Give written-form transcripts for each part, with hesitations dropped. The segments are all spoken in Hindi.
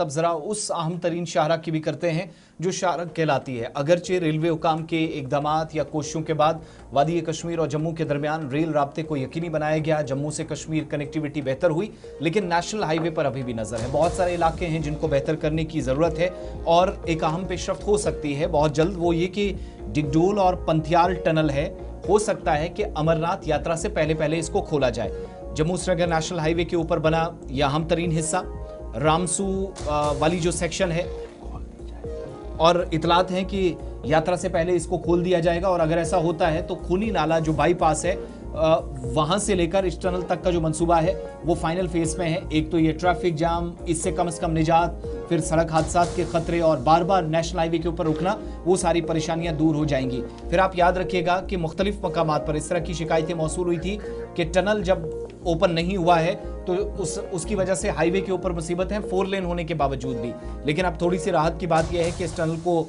तब जरा उस अहम तरीन शाहरा की भी करते हैं जो शाहरा कहलाती है। अगरचे रेलवे हुकाम के इकदामात या कोशिशों के बाद वादी कश्मीर और जम्मू के दरमियान रेल राब्ते को यकीनी बनाया गया, जम्मू से कश्मीर कनेक्टिविटी बेहतर हुई, लेकिन नेशनल हाईवे पर अभी भी नजर है। बहुत सारे इलाके हैं जिनको बेहतर करने की जरूरत है और एक अहम पेशरफ्त हो सकती है बहुत जल्द, वो ये कि डिगडोल और पंथियाल टनल है। हो सकता है कि अमरनाथ यात्रा से पहले पहले इसको खोला जाए। जम्मू श्रीनगर नेशनल हाईवे के ऊपर बना यह अहम तरीन हिस्सा रामसू वाली जो सेक्शन है, और इतलात हैं कि यात्रा से पहले इसको खोल दिया जाएगा। और अगर ऐसा होता है तो खूनी नाला जो बाईपास है वहां से लेकर इस टनल तक का जो मंसूबा है वो फाइनल फेज में है। एक तो ये ट्रैफिक जाम, इससे कम से कम निजात, फिर सड़क हादसा के खतरे और बार बार नेशनल हाईवे के ऊपर रुकना, वो सारी परेशानियां दूर हो जाएंगी। फिर आप याद रखिएगा कि मुख्तलिफ मकामात पर इस तरह की शिकायतें मौसूल हुई थी कि टनल जब ओपन नहीं हुआ है तो उसकी वजह से हाईवे के ऊपर मुसीबत है 4 लेन होने के बावजूद भी। लेकिन अब थोड़ी सी राहत की बात यह है कि इस टनल को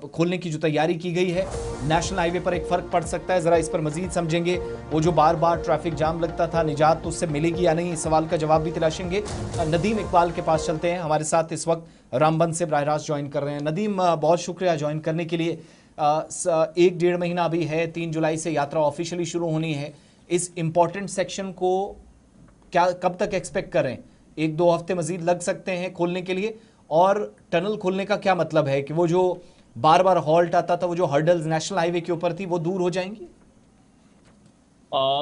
खोलने की जो तैयारी की गई है, नेशनल हाईवे पर एक फर्क पड़ सकता है। जरा इस पर मजीद समझेंगे। वो जो बार बार ट्रैफिक जाम लगता था, निजात तो उससे मिलेगी या नहीं, इस सवाल का जवाब भी तलाशेंगे। नदीम इकबाल के पास चलते हैं, हमारे साथ इस वक्त रामबन से बराह रास्त ज्वाइन कर रहे हैं। नदीम, बहुत शुक्रिया ज्वाइन करने के लिए। 1-1.5 महीना अभी है, 3 जुलाई से यात्रा ऑफिशियली शुरू होनी है। इस इंपॉर्टेंट सेक्शन को क्या कब तक एक्सपेक्ट करें? 1-2 हफ्ते मजीद लग सकते हैं खोलने के लिए? और टनल खोलने का क्या मतलब है कि वो जो बार बार हॉल्ट आता था, वो जो हर्डल्स नेशनल हाईवे के ऊपर थी, वो दूर हो जाएंगी?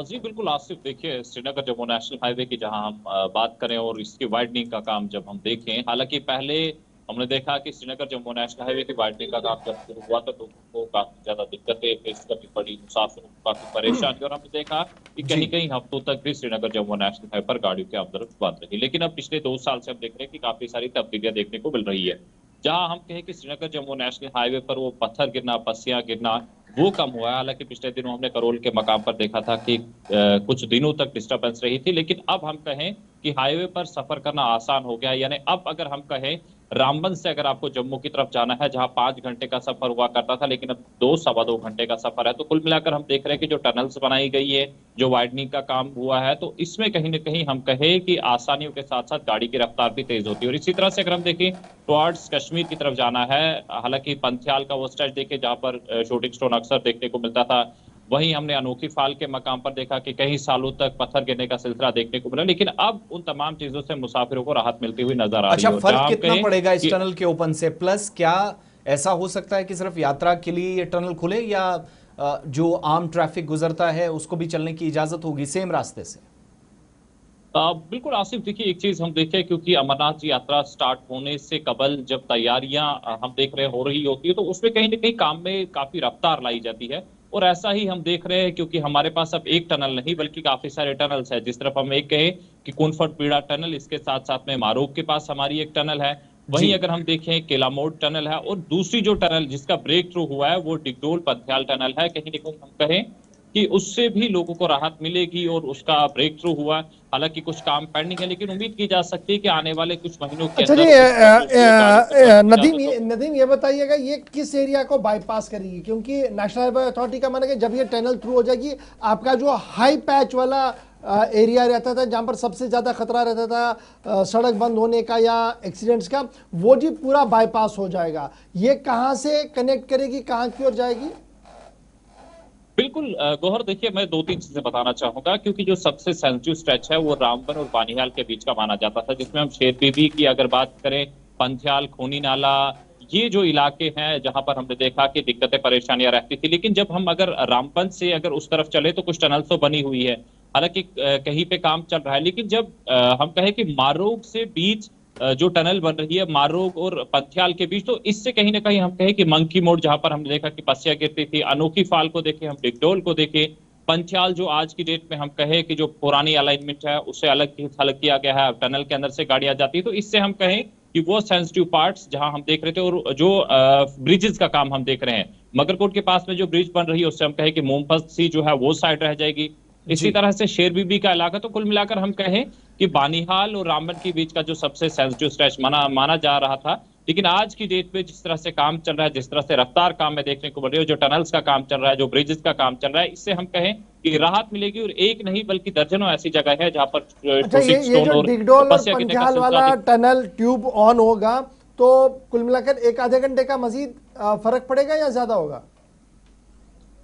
जी बिल्कुल आसिफ, देखिए श्रीनगर जम्मू नेशनल हाईवे की जहां हम बात करें और इसकी वाइडनिंग का काम जब हम देखें, हालांकि पहले हमने देखा कि श्रीनगर जम्मू नेशनल हाईवे की वाइडनिंग का काम जब शुरू हुआ तो लोगों को काफी ज्यादा दिक्कतें फेस करनी पड़ी, मुसाफिरों को काफी परेशानी, और हमने देखा कि कहीं कहीं हफ्तों तक भी श्रीनगर जम्मू नेशनल हाईवे पर गाड़ियों की आमदरफ्त बंद रही। लेकिन अब पिछले 2 साल से हम देख रहे हैं कि काफी सारी तब्दीलियां देखने को मिल रही है। जहां हम कहें कि श्रीनगर जम्मू नेशनल हाईवे पर वो पत्थर गिरना, पस्सियां गिरना, वो कम हुआ है। हालांकि पिछले दिनों हमने करोल के मकाम पर देखा था कि कुछ दिनों तक डिस्टर्बेंस रही थी, लेकिन अब हम कहें कि हाईवे पर सफर करना आसान हो गया। यानी अब अगर हम कहें रामबन से अगर आपको जम्मू की तरफ जाना है, जहां 5 घंटे का सफर हुआ करता था, लेकिन अब 2-2.25 घंटे का सफर है। तो कुल मिलाकर हम देख रहे हैं कि जो टनल्स बनाई गई है, जो वाइडनिंग का काम हुआ है, तो इसमें कहीं ना कहीं हम कहें कि आसानियों के साथ साथ गाड़ी की रफ्तार भी तेज होती है। और इसी तरह से अगर हम देखें टुवर्ड्स कश्मीर की तरफ जाना है, हालांकि पंथियाल का वो स्ट्रेच देखे जहां पर शूटिंग स्टोन अक्सर देखने को मिलता था, वहीं हमने अनोखी फाल के मकाम पर देखा कि कई सालों तक पत्थर गिरने का सिलसिला देखने को मिला, लेकिन अब उन तमाम चीजों से मुसाफिरों को राहत मिलती हुई नजर आ रही अच्छा, है। फर्क कितना पड़ेगा इस टनल के ओपन से? प्लस क्या ऐसा हो सकता है कि सिर्फ यात्रा के लिए ये टनल खुले या जो आम ट्रैफिक गुजरता है उसको भी चलने की इजाजत होगी सेम रास्ते से? बिल्कुल आसिफ, देखिए एक चीज हम देखें, क्योंकि अमरनाथ यात्रा स्टार्ट होने से कबल जब तैयारियां हम देख रहे हो रही होती है, तो उसमें कहीं ना कहीं काम में काफी रफ्तार लाई जाती है। और ऐसा ही हम देख रहे हैं, क्योंकि हमारे पास अब एक टनल नहीं बल्कि काफी सारे टनल्स हैं। जिस तरफ हम एक कहें कि कुनफट पीड़ा टनल, इसके साथ साथ में मारूफ के पास हमारी एक टनल है। वहीं अगर हम देखें केलामोड टनल है, और दूसरी जो टनल जिसका ब्रेक थ्रू हुआ है वो डिगडोल पंथियाल टनल है। कहीं ना कहीं हम कहें कि उससे भी लोगों को राहत मिलेगी और उसका ब्रेक थ्रू हुआ। हालांकि कुछ काम पेंडिंग है, लेकिन उम्मीद की जा सकती है कि आने वाले कुछ महीनों के अच्छा अंदर जी, नदीम ये बताइएगा, ये किस एरिया को बाईपास करेगी? क्योंकि नेशनल हाईवे अथॉरिटी का माना कि जब ये टनल थ्रू हो जाएगी, आपका जो हाई पैच वाला एरिया रहता था जहां पर सबसे ज्यादा खतरा रहता था सड़क बंद होने का या एक्सीडेंट्स का, वो जी पूरा बाईपास हो जाएगा। ये कहां से कनेक्ट करेगी, कहां की ओर जाएगी? बिल्कुल गौहर, देखिए मैं 2-3 चीजें बताना चाहूंगा, क्योंकि जो सबसे सेंसिटिव स्ट्रेच है वो रामबन और बानिहाल के बीच का माना जाता था, जिसमें हम शेर बीबी की अगर बात करें, पंथियाल, खूनी नाला, ये जो इलाके हैं जहां पर हमने देखा कि दिक्कतें परेशानियां रहती थी। लेकिन जब हम अगर रामबन से अगर उस तरफ चले तो कुछ टनल तो बनी हुई है, हालांकि कहीं पे काम चल रहा है। लेकिन जब हम कहें कि मारोग से बीच जो टनल बन रही है मारोग और पंथियाल के बीच, तो इससे कहीं ना कहीं हम कहें कि मंकी मोड़, जहां पर हमने देखा कि पस्सियां गिरती थी, अनोखी फाल को देखे, हम डिगडोल को देखे, पंथियाल जो आज की डेट में हम कहें कि जो पुरानी अलाइनमेंट है उससे अलग किया गया है, टनल के अंदर से गाड़ियां जाती है। तो इससे हम कहें कि वो सेंसिटिव पार्ट्स जहां हम देख रहे थे, और जो ब्रिजेस का काम हम देख रहे हैं, मगरकोट के पास में जो ब्रिज बन रही है उससे हम कहें कि मोमपस्सी जो है वो साइड रह जाएगी। इसी तरह से शेर बीबी का इलाका। तो कुल मिलाकर हम कहें कि बानिहाल और रामबन के बीच का जो सबसे सेंसिटिव स्ट्रेच माना जा रहा था, लेकिन आज की डेट में जिस तरह से काम चल रहा है, जिस तरह से रफ्तार काम में देखने को मिल रही है, जो टनल्स का काम चल रहा है, जो ब्रिजेस का काम चल रहा है, इससे हम कहें कि राहत मिलेगी। और एक नहीं बल्कि दर्जनों ऐसी जगह है जहां पर अच्छा, ये स्टोन जो और डिगडोल और तपस्या की जगह पंजाल वाला सिलसिला टनल ट्यूब ऑन होगा तो कुल मिलाकर एक आधे घंटे का मजीद फर्क पड़ेगा या ज्यादा होगा?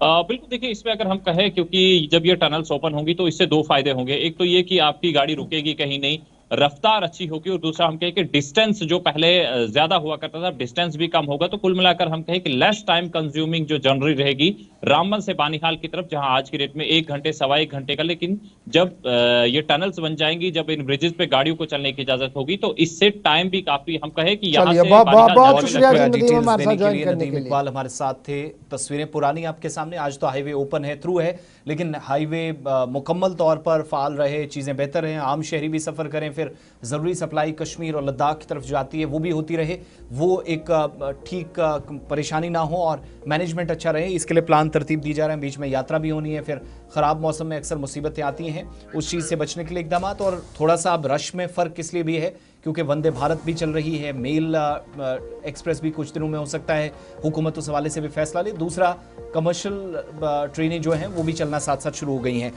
बिल्कुल, देखिए इसमें अगर हम कहें, क्योंकि जब ये टनल्स ओपन होंगी तो इससे दो फायदे होंगे। एक तो ये कि आपकी गाड़ी रुकेगी कहीं नहीं, रफ्तार अच्छी होगी, और दूसरा हम कहें कि डिस्टेंस जो पहले ज्यादा हुआ करता था, डिस्टेंस भी कम होगा। तो कुल मिलाकर हम कहें कि लेस टाइम कंज्यूमिंग जो जर्नी रहेगी रामबन से बानीहाल की तरफ, जहां आज की डेट में 1 घंटे सवा 1 घंटे का, लेकिन जब ये टनल्स बन जाएंगी, जब इन ब्रिजेस पे गाड़ियों को चलने की इजाजत होगी तो इससे टाइम भी काफी, हम कहें कि यहाँ चलिए, से बहुत बानीहाल बहुत जाने में शुक्रिया लगभग जी, नदीम डिटेल्स हमारे साथ देने के ज्वाइन लिए। करने नदीम के लिए। इकबाल हमारे साथ थे। तस्वीरें पुरानी आपके सामने, आज तो हाईवे ओपन है, थ्रू है, लेकिन हाईवे मुकम्मल तौर पर फाल रहे, चीज़ें बेहतर हैं, आम शहरी भी सफ़र करें, फिर ज़रूरी सप्लाई कश्मीर और लद्दाख की तरफ जाती है वो भी होती रहे, वो एक ठीक परेशानी ना हो और मैनेजमेंट अच्छा रहे, इसके लिए प्लान तरतीब दी जा रहे हैं। बीच में यात्रा भी होनी है, फिर ख़राब मौसम में अक्सर मुसीबतें आती हैं, उस चीज़ से बचने के लिए इकदाम। और थोड़ा सा अब रश में फ़र्क इसलिए भी है क्योंकि वंदे भारत भी चल रही है, मेल एक्सप्रेस भी कुछ दिनों में हो सकता है हुकूमत उस हवाले से भी फैसला ले। दूसरा, कमर्शियल ट्रेनें जो हैं वो भी चलना साथ साथ शुरू हो गई हैं।